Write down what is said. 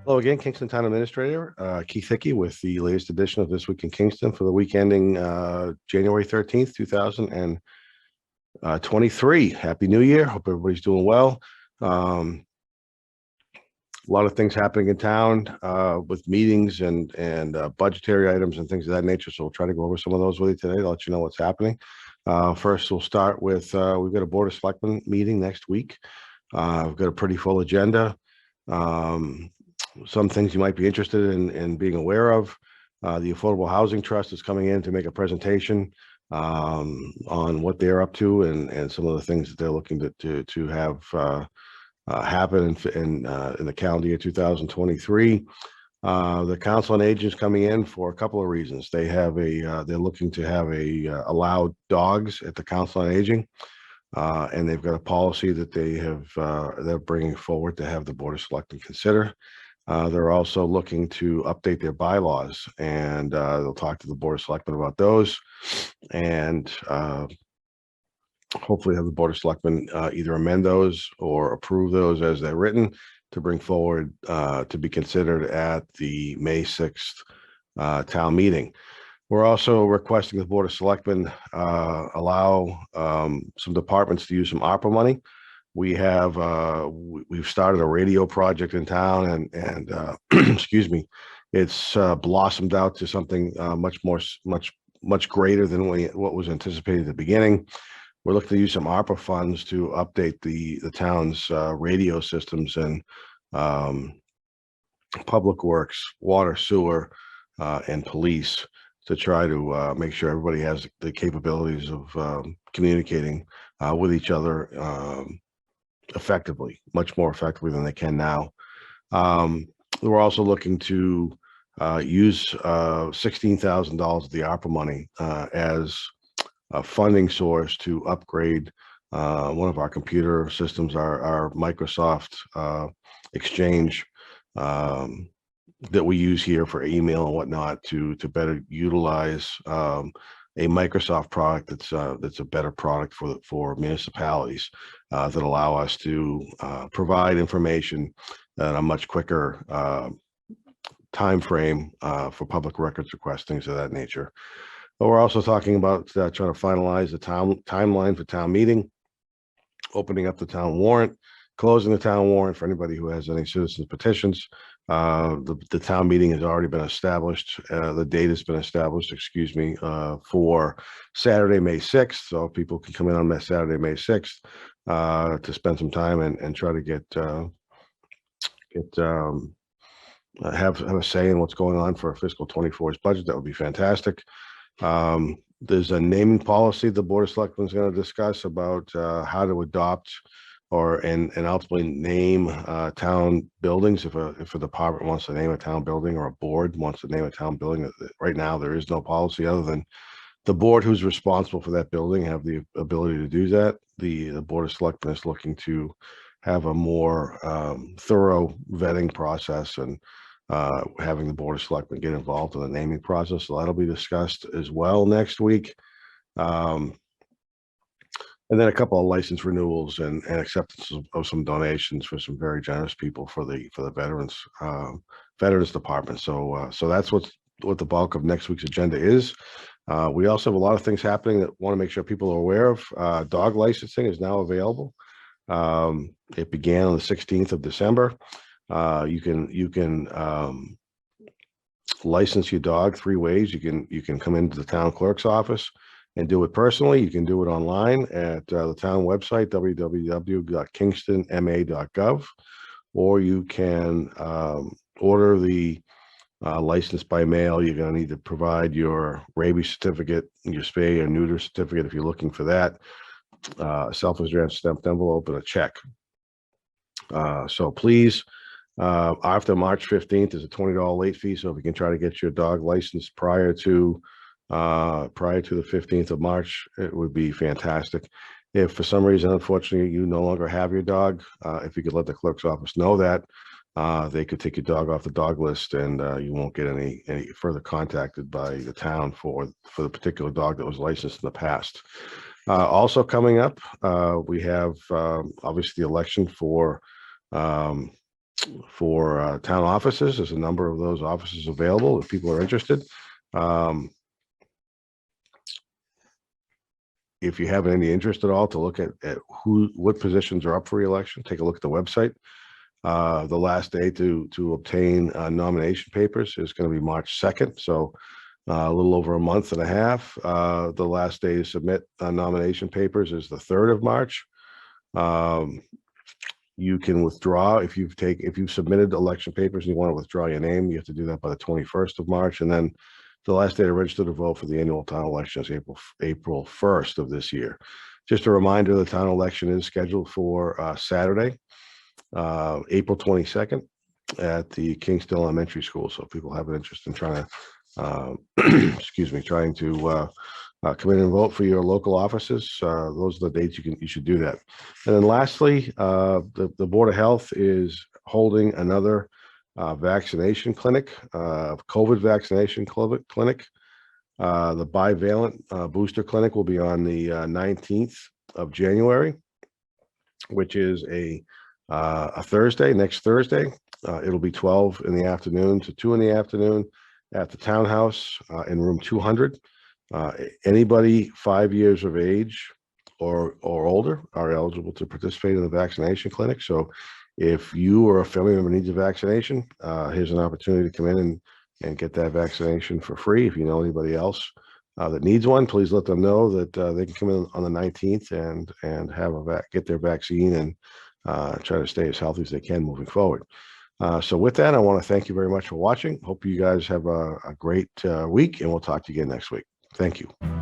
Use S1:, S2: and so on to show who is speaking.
S1: Hello again, Kingston Town Administrator, Keith Hickey with the latest edition of This Week in Kingston for the week ending January 13th, 2023. Happy New Year. Hope everybody's doing well. A lot of things happening in town with meetings and budgetary items and things of that nature. So we'll try to go over some of those with you today to let you know what's happening. First, we'll start with, we've got a Board of Selectmen meeting next week. We've got a pretty full agenda. Some things you might be interested in being aware of. The Affordable Housing Trust is coming in to make a presentation on what they're up to and some of the things that they're looking to have happen in the calendar year 2023. The Council on Aging is coming in for a couple of reasons. They have they're looking to have allow dogs at the Council on Aging. And they've got a policy that they're bringing forward to have the Board of Selectmen consider. They're also looking to update their bylaws, and they'll talk to the Board of Selectmen about those, and hopefully have the Board of Selectmen either amend those or approve those as they're written to bring forward to be considered at the May 6th town meeting. We're also requesting the Board of Selectmen allow some departments to use some ARPA money. We've started a radio project in town, and excuse me, it's blossomed out to something much greater than what was anticipated at the beginning. We're looking to use some ARPA funds to update the town's radio systems and public works, water, sewer, and police, to try to make sure everybody has the capabilities of communicating with each other effectively, much more effectively than they can now. We're also looking to use $16,000 of the ARPA money as a funding source to upgrade one of our computer systems, our Microsoft Exchange that we use here for email and whatnot, to better utilize a Microsoft product that's a better product for municipalities that allow us to provide information at a much quicker time frame for public records requests, things of that nature. But we're also talking about trying to finalize the timeline for town meeting, opening up the town warrant, closing the town warrant for anybody who has any citizens petitions. The town meeting has already been established. The date has been established, excuse me, for Saturday, May 6th. So people can come in on Saturday, May 6th to spend some time and try to have a say in what's going on for fiscal 24's budget. That would be fantastic. There's a naming policy the Board of Selectmen is going to discuss about how to adopt and ultimately name town buildings. If a department wants to name a town building, or a board wants to name a town building, right now there is no policy other than the board who's responsible for that building have the ability to do that. The Board of Selectmen is looking to have a more thorough vetting process, and having the Board of Selectmen get involved in the naming process. So that'll be discussed as well next week. And then a couple of license renewals and acceptance of some donations for some very generous people for the veterans department. So that's what the bulk of next week's agenda is. We also have a lot of things happening that want to make sure people are aware of. Dog licensing is now available. It began on the 16th of December. You can license your dog 3 ways. You can come into the town clerk's office and do it personally. You can do it online at the town website, www.kingstonma.gov, or you can order the license by mail. You're going to need to provide your rabies certificate, your spay or neuter certificate if you're looking for that, self-addressed stamped envelope, and a check. So please, after March 15th, there's a $20 late fee. So if you can try to get your dog licensed prior to the 15th of March, it would be fantastic. If for some reason, unfortunately, you no longer have your dog, if you could let the clerk's office know that, they could take your dog off the dog list, and you won't get any further contacted by the town for the particular dog that was licensed in the past. Also coming up, we have obviously the election for for town offices. There's a number of those offices available if people are interested. If you have any interest at all to look at what positions are up for re-election, take a look at the website. The last day to obtain nomination papers is going to be March 2nd. So a little over a month and a half. The last day to submit nomination papers is the 3rd of March. You can withdraw if you've submitted election papers and you want to withdraw your name. You have to do that by the 21st of March, and then the last day to register to vote for the annual town election is April 1st of this year. Just a reminder, the town election is scheduled for Saturday, April 22nd at the Kingston Elementary School. So if people have an interest in trying to, trying to come in and vote for your local offices, those are the dates you should do that. And then lastly, the Board of Health is holding another vaccination clinic, COVID vaccination clinic. The bivalent booster clinic will be on the 19th of January, which is a Thursday, next Thursday. It'll be 12 in the afternoon to 2 in the afternoon at the townhouse in room 200. Anybody 5 years of age or older are eligible to participate in the vaccination clinic. So if you or a family member needs a vaccination, here's an opportunity to come in and get that vaccination for free. If you know anybody else that needs one, please let them know that they can come in on the 19th and have get their vaccine and try to stay as healthy as they can moving forward. So with that, I want to thank you very much for watching. Hope you guys have a great week, and we'll talk to you again next week. Thank you.